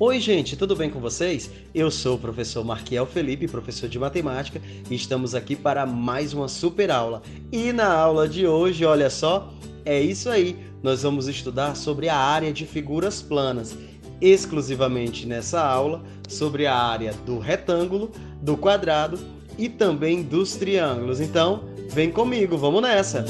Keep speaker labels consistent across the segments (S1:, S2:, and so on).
S1: Oi, gente, tudo bem com vocês? Eu sou o professor Marquiel Felipe, professor de matemática, e estamos aqui para mais uma super aula. E na aula de hoje, olha só, é isso aí. Nós vamos estudar sobre a área de figuras planas, exclusivamente nessa aula, sobre a área do retângulo, do quadrado e também dos triângulos. Então, vem comigo, vamos nessa!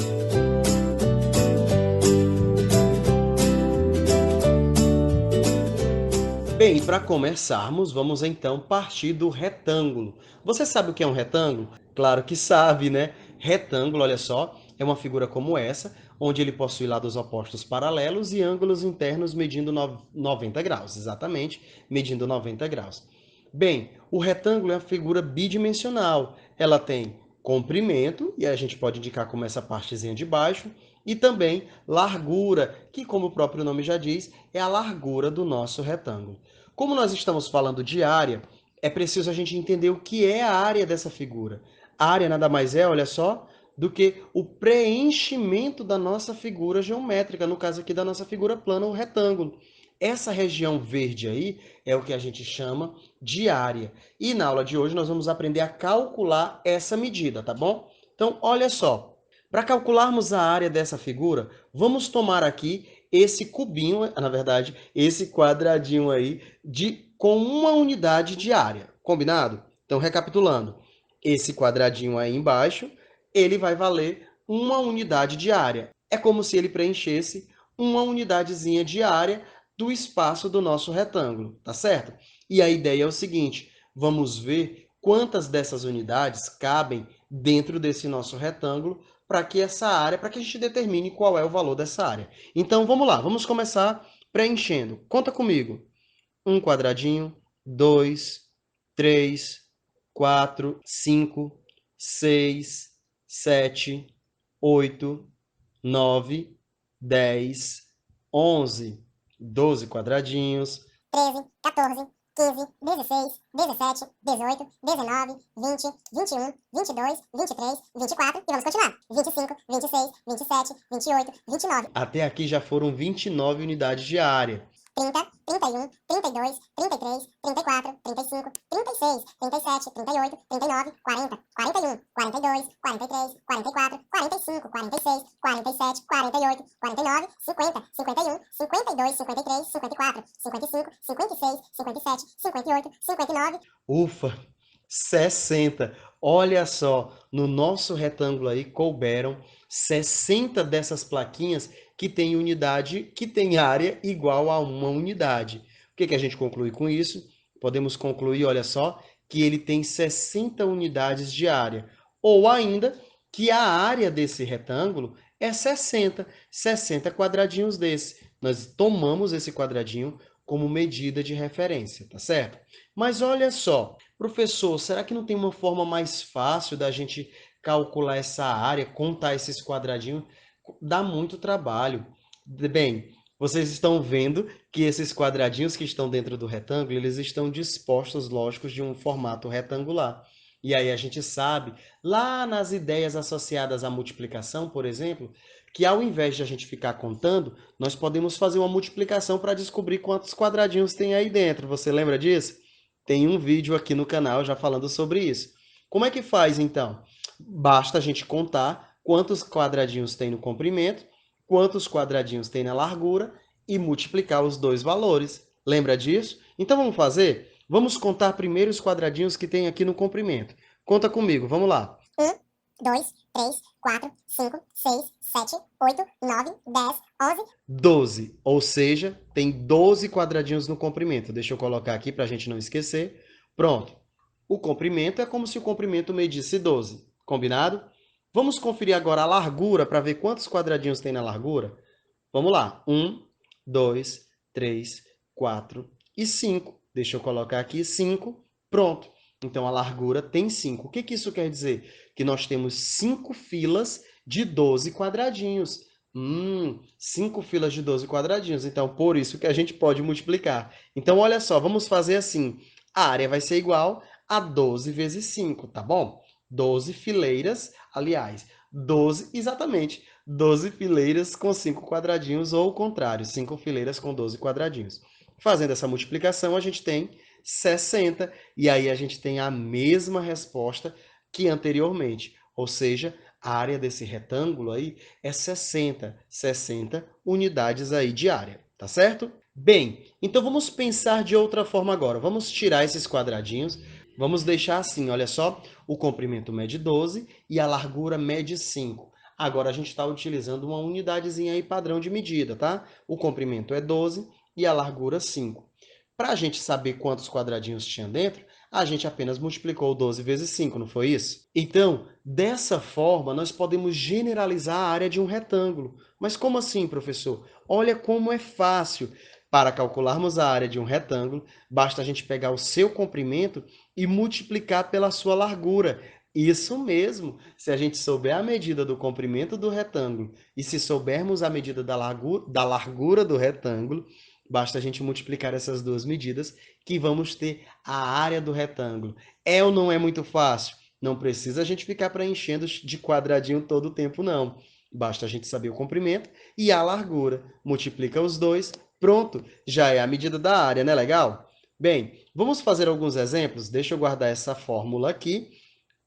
S1: Bem, para começarmos, vamos então partir do retângulo. Você sabe o que é um retângulo? Claro que sabe, né? Retângulo, olha só, é uma figura como essa, onde ele possui lados opostos paralelos e ângulos internos medindo 90 graus, exatamente, medindo 90 graus. Bem, o retângulo é uma figura bidimensional. Ela tem comprimento, e a gente pode indicar como essa partezinha de baixo, e também largura, que como o próprio nome já diz, é a largura do nosso retângulo. Como nós estamos falando de área, é preciso a gente entender o que é a área dessa figura. A área nada mais é, olha só, do que o preenchimento da nossa figura geométrica, no caso aqui da nossa figura plana, o retângulo. Essa região verde aí é o que a gente chama de área. E na aula de hoje nós vamos aprender a calcular essa medida, tá bom? Então, olha só. Para calcularmos a área dessa figura, vamos tomar aqui esse cubinho, na verdade, esse quadradinho aí, com uma unidade de área. Combinado? Então, recapitulando. Esse quadradinho aí embaixo, ele vai valer uma unidade de área. É como se ele preenchesse uma unidadezinha de área do espaço do nosso retângulo, tá certo? E a ideia é o seguinte, vamos ver quantas dessas unidades cabem dentro desse nosso retângulo para que a gente determine qual é o valor dessa área. Então, vamos lá, vamos começar preenchendo. Conta comigo. Um quadradinho, dois, três, quatro, cinco, seis, sete, oito, 9, 10, 11, 12 quadradinhos,
S2: 13, 14, 15, 16, 17, 18, 19, 20, 21, 22, 23, 24 e vamos continuar. 25, 26, 27, 28, 29,
S1: até aqui já foram 29 unidades de área.
S2: 30, 31, 32, 33, 34, 35, 36, 37, 38, 39, 40, 41, 42, 43, 44, 45, 46, 47, 48, 49, 50, 51, 52, 53, 54, 55, 56, 57, 58, 59.
S1: Ufa, 60. Olha só, no nosso retângulo aí couberam 60 dessas plaquinhas que tem unidade, que tem área igual a uma unidade. O que a gente conclui com isso? Podemos concluir, olha só, que ele tem 60 unidades de área. Ou ainda, que a área desse retângulo é 60 quadradinhos desse. Nós tomamos esse quadradinho como medida de referência, tá certo? Mas olha só, professor, será que não tem uma forma mais fácil da gente calcular essa área, contar esses quadradinhos? Dá muito trabalho. Bem, vocês estão vendo que esses quadradinhos que estão dentro do retângulo, eles estão dispostos, lógicos, de um formato retangular. E aí a gente sabe, lá nas ideias associadas à multiplicação, por exemplo, que ao invés de a gente ficar contando, nós podemos fazer uma multiplicação para descobrir quantos quadradinhos tem aí dentro. Você lembra disso? Tem um vídeo aqui no canal já falando sobre isso. Como é que faz, então? Basta a gente contar quantos quadradinhos tem no comprimento, quantos quadradinhos tem na largura e multiplicar os dois valores. Lembra disso? Então vamos fazer? Vamos contar primeiro os quadradinhos que tem aqui no comprimento. Conta comigo, vamos lá.
S2: 1, 2, 3, 4, 5, 6, 7, 8, 9, 10, 11,
S1: 12, ou seja, tem 12 quadradinhos no comprimento. Deixa eu colocar aqui para a gente não esquecer. Pronto. O comprimento é como se o comprimento medisse 12. Combinado? Vamos conferir agora a largura para ver quantos quadradinhos tem na largura? Vamos lá. 1, 2, 3, 4 e 5. Deixa eu colocar aqui 5. Pronto. Então, a largura tem 5. O que isso quer dizer? Que nós temos 5 filas de 12 quadradinhos. 5 filas de 12 quadradinhos. Então, por isso que a gente pode multiplicar. Então, olha só, vamos fazer assim. A área vai ser igual a 12 vezes 5, tá bom? 12 fileiras, aliás, 12, exatamente, 12 fileiras com 5 quadradinhos, ou o contrário, 5 fileiras com 12 quadradinhos. Fazendo essa multiplicação, a gente tem 60, e aí a gente tem a mesma resposta que anteriormente, ou seja, a área desse retângulo aí é 60 unidades aí de área, tá certo? Bem, então vamos pensar de outra forma agora. Vamos tirar esses quadradinhos, vamos deixar assim, olha só, o comprimento mede 12 e a largura mede 5. Agora a gente está utilizando uma unidadezinha aí padrão de medida, tá? O comprimento é 12 e a largura 5. Para a gente saber quantos quadradinhos tinha dentro, a gente apenas multiplicou 12 vezes 5, não foi isso? Então, dessa forma, nós podemos generalizar a área de um retângulo. Mas como assim, professor? Olha como é fácil. Para calcularmos a área de um retângulo, basta a gente pegar o seu comprimento e multiplicar pela sua largura. Isso mesmo! Se a gente souber a medida do comprimento do retângulo e se soubermos a medida da largura do retângulo, basta a gente multiplicar essas duas medidas que vamos ter a área do retângulo. É ou não é muito fácil? Não precisa a gente ficar preenchendo de quadradinho todo o tempo, não. Basta a gente saber o comprimento e a largura. Multiplica os dois, pronto, já é a medida da área, né? Legal? Bem, vamos fazer alguns exemplos? Deixa eu guardar essa fórmula aqui.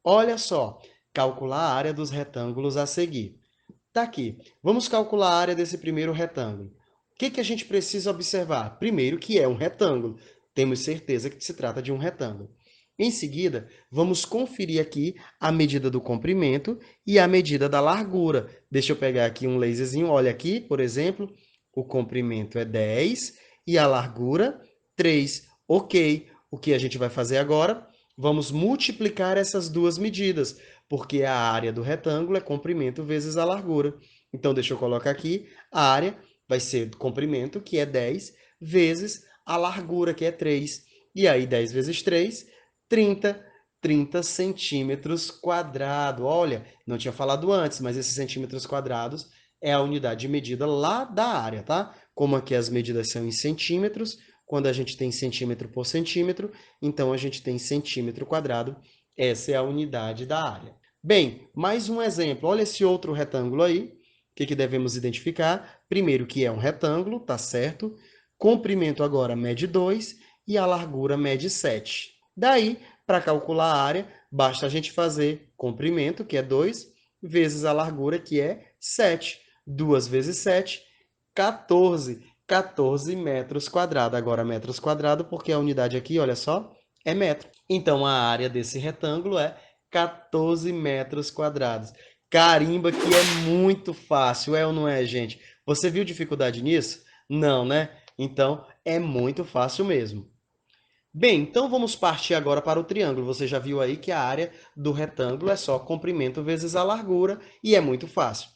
S1: Olha só, calcular a área dos retângulos a seguir. Tá aqui. Vamos calcular a área desse primeiro retângulo. O que a gente precisa observar? Primeiro, que é um retângulo. Temos certeza que se trata de um retângulo. Em seguida, vamos conferir aqui a medida do comprimento e a medida da largura. Deixa eu pegar aqui um laserzinho. Olha aqui, por exemplo, o comprimento é 10 e a largura 3. Ok. O que a gente vai fazer agora? Vamos multiplicar essas duas medidas, porque a área do retângulo é comprimento vezes a largura. Então, deixa eu colocar aqui, a área vai ser do comprimento, que é 10, vezes a largura, que é 3. E aí, 10 vezes 3, 30. 30 centímetros quadrados. Olha, não tinha falado antes, mas esses centímetros quadrados é a unidade de medida lá da área, tá? Como aqui as medidas são em centímetros, quando a gente tem centímetro por centímetro, então a gente tem centímetro quadrado. Essa é a unidade da área. Bem, mais um exemplo. Olha esse outro retângulo aí. O que devemos identificar? Primeiro que é um retângulo, tá certo? Comprimento agora mede 2 e a largura mede 7. Daí, para calcular a área, basta a gente fazer comprimento, que é 2, vezes a largura, que é 7. 2 vezes 7, 14. 14 metros quadrados. Agora metros quadrados, porque a unidade aqui, olha só, é metro. Então, a área desse retângulo é 14 metros quadrados. Carimba que é muito fácil, é ou não é, gente? Você viu dificuldade nisso? Não, né? Então, é muito fácil mesmo. Bem, então vamos partir agora para o triângulo. Você já viu aí que a área do retângulo é só comprimento vezes a largura e é muito fácil.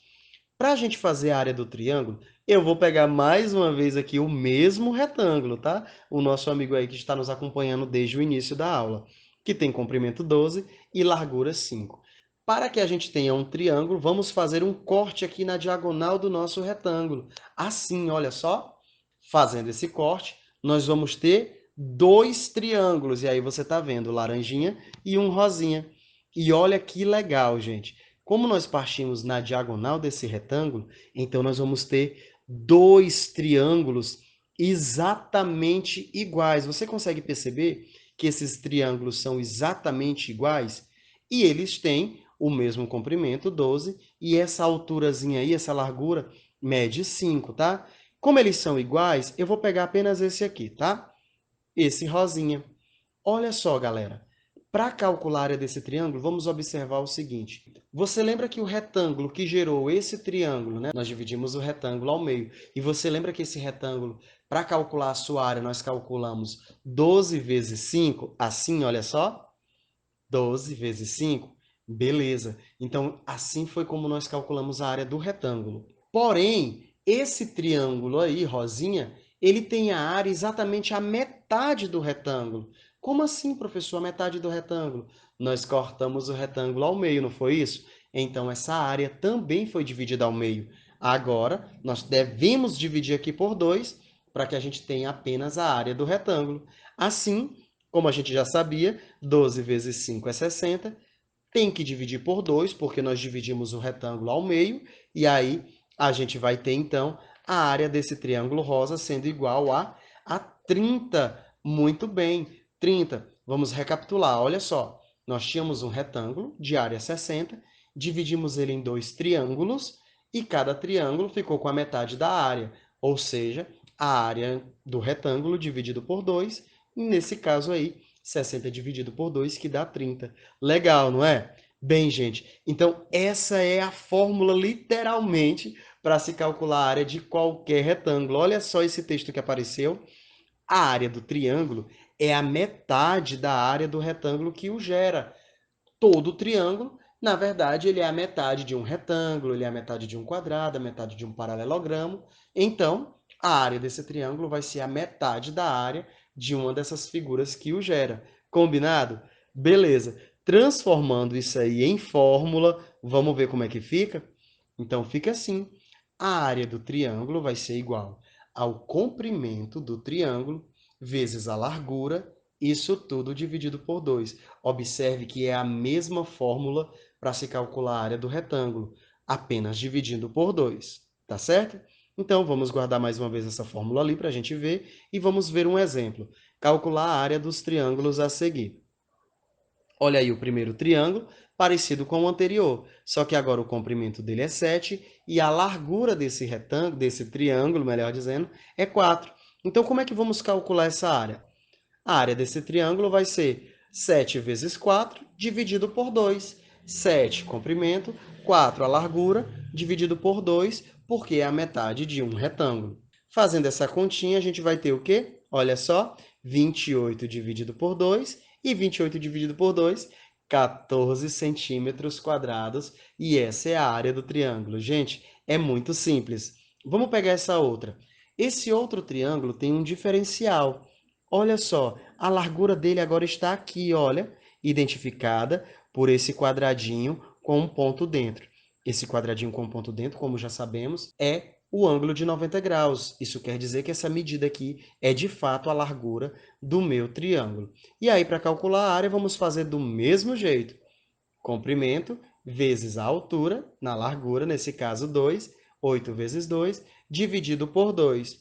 S1: Para a gente fazer a área do triângulo, eu vou pegar mais uma vez aqui o mesmo retângulo, tá? O nosso amigo aí que está nos acompanhando desde o início da aula, que tem comprimento 12 e largura 5. Para que a gente tenha um triângulo, vamos fazer um corte aqui na diagonal do nosso retângulo. Assim, olha só. Fazendo esse corte, nós vamos ter dois triângulos. E aí você está vendo laranjinha e um rosinha. E olha que legal, gente. Como nós partimos na diagonal desse retângulo, então nós vamos ter dois triângulos exatamente iguais. Você consegue perceber que esses triângulos são exatamente iguais? E eles têm o mesmo comprimento, 12, e essa alturazinha aí, essa largura, mede 5, tá? Como eles são iguais, eu vou pegar apenas esse aqui, tá? Esse rosinha. Olha só, galera. Para calcular a área desse triângulo, vamos observar o seguinte. Você lembra que o retângulo que gerou esse triângulo, né? Nós dividimos o retângulo ao meio. E você lembra que esse retângulo, para calcular a sua área, nós calculamos 12 vezes 5? Assim, olha só. 12 vezes 5. Beleza. Então, assim foi como nós calculamos a área do retângulo. Porém, esse triângulo aí, rosinha, ele tem a área exatamente a metade do retângulo. Como assim, professor, a metade do retângulo? Nós cortamos o retângulo ao meio, não foi isso? Então, essa área também foi dividida ao meio. Agora, nós devemos dividir aqui por 2 para que a gente tenha apenas a área do retângulo. Assim, como a gente já sabia, 12 vezes 5 é 60. Tem que dividir por 2, porque nós dividimos o retângulo ao meio. E aí a gente vai ter, então, a área desse triângulo rosa sendo igual a 30. Muito bem, 30. Vamos recapitular, olha só. Nós tínhamos um retângulo de área 60, dividimos ele em dois triângulos e cada triângulo ficou com a metade da área, ou seja, a área do retângulo dividido por 2, nesse caso aí, 60 dividido por 2, que dá 30. Legal, não é? Bem, gente, então essa é a fórmula literalmente para se calcular a área de qualquer retângulo. Olha só esse texto que apareceu. A área do triângulo é a metade da área do retângulo que o gera. Todo triângulo, na verdade, ele é a metade de um retângulo, ele é a metade de um quadrado, a metade de um paralelogramo. Então, a área desse triângulo vai ser a metade da área de uma dessas figuras que o gera. Combinado? Beleza. Transformando isso aí em fórmula, vamos ver como é que fica? Então, fica assim. A área do triângulo vai ser igual ao comprimento do triângulo vezes a largura, isso tudo dividido por 2. Observe que é a mesma fórmula para se calcular a área do retângulo, apenas dividindo por 2, tá certo? Então, vamos guardar mais uma vez essa fórmula ali para a gente ver e vamos ver um exemplo. Calcular a área dos triângulos a seguir. Olha aí o primeiro triângulo, parecido com o anterior, só que agora o comprimento dele é 7 e a largura desse retângulo, desse triângulo, melhor dizendo, é 4. Então, como é que vamos calcular essa área? A área desse triângulo vai ser 7 vezes 4 dividido por 2. 7, comprimento, 4, a largura, dividido por 2, porque é a metade de um retângulo. Fazendo essa continha, a gente vai ter o quê? Olha só, 28 dividido por 2 e 28 dividido por 2, 14 centímetros quadrados. E essa é a área do triângulo. Gente, é muito simples. Vamos pegar essa outra. Esse outro triângulo tem um diferencial. Olha só, a largura dele agora está aqui, olha, identificada por esse quadradinho com um ponto dentro. Esse quadradinho com um ponto dentro, como já sabemos, é o ângulo de 90 graus. Isso quer dizer que essa medida aqui é, de fato, a largura do meu triângulo. E aí, para calcular a área, vamos fazer do mesmo jeito. Comprimento vezes a altura, na largura, nesse caso 2, 8 vezes 2, dividido por 2.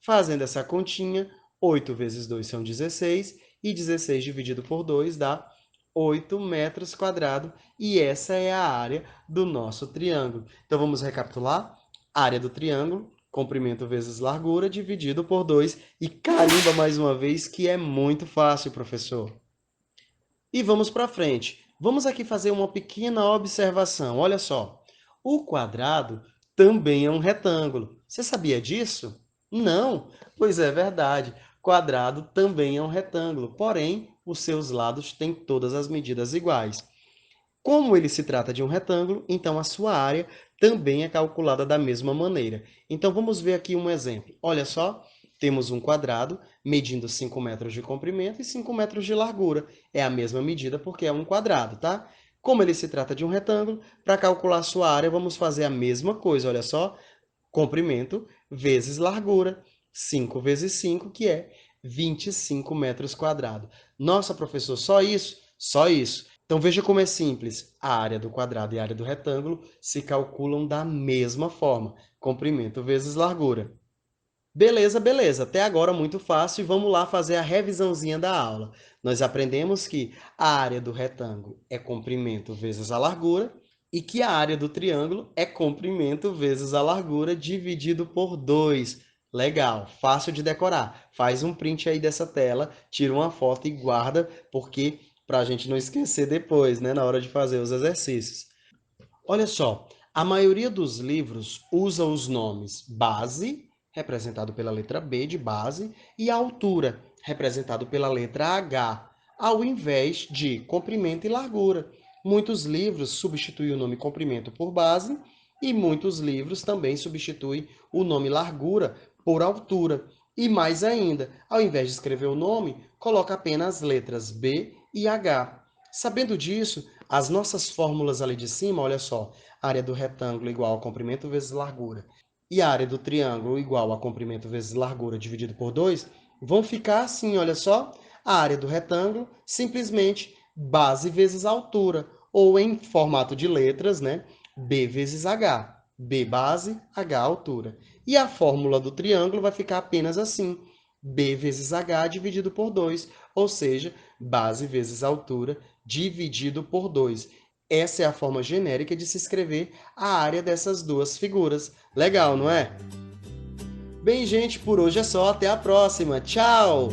S1: Fazendo essa continha, 8 vezes 2 são 16, e 16 dividido por 2 dá 8 metros quadrados, e essa é a área do nosso triângulo. Então, vamos recapitular? Área do triângulo, comprimento vezes largura, dividido por 2. E carimba mais uma vez que é muito fácil, professor. E vamos para frente. Vamos aqui fazer uma pequena observação. Olha só. O quadrado também é um retângulo. Você sabia disso? Não? Pois é verdade. Quadrado também é um retângulo, porém, os seus lados têm todas as medidas iguais. Como ele se trata de um retângulo, então a sua área também é calculada da mesma maneira. Então vamos ver aqui um exemplo. Olha só, temos um quadrado medindo 5 metros de comprimento e 5 metros de largura. É a mesma medida porque é um quadrado, tá? Como ele se trata de um retângulo, para calcular a sua área, vamos fazer a mesma coisa. Olha só, comprimento vezes largura. 5 vezes 5, que é 25 metros quadrados. Nossa, professor, só isso? Só isso. Então veja como é simples. A área do quadrado e a área do retângulo se calculam da mesma forma. Comprimento vezes largura. Beleza, beleza. Até agora muito fácil. Vamos lá fazer a revisãozinha da aula. Nós aprendemos que a área do retângulo é comprimento vezes a largura e que a área do triângulo é comprimento vezes a largura dividido por 2. Legal, fácil de decorar. Faz um print aí dessa tela, tira uma foto e guarda, porque para a gente não esquecer depois, né, na hora de fazer os exercícios. Olha só, a maioria dos livros usa os nomes base, representado pela letra B de base, e altura, representado pela letra H, ao invés de comprimento e largura. Muitos livros substituem o nome comprimento por base e muitos livros também substituem o nome largura por altura. E mais ainda, ao invés de escrever o nome, coloca apenas as letras B e H. Sabendo disso, as nossas fórmulas ali de cima, olha só, área do retângulo igual a comprimento vezes largura e a área do triângulo igual a comprimento vezes largura dividido por 2, vão ficar assim, olha só, a área do retângulo simplesmente base vezes altura, ou em formato de letras, né, B vezes H. B base, H altura. E a fórmula do triângulo vai ficar apenas assim, B vezes H dividido por 2, ou seja, base vezes altura dividido por 2. Essa é a forma genérica de se escrever a área dessas duas figuras. Legal, não é? Bem, gente, por hoje é só. Até a próxima. Tchau!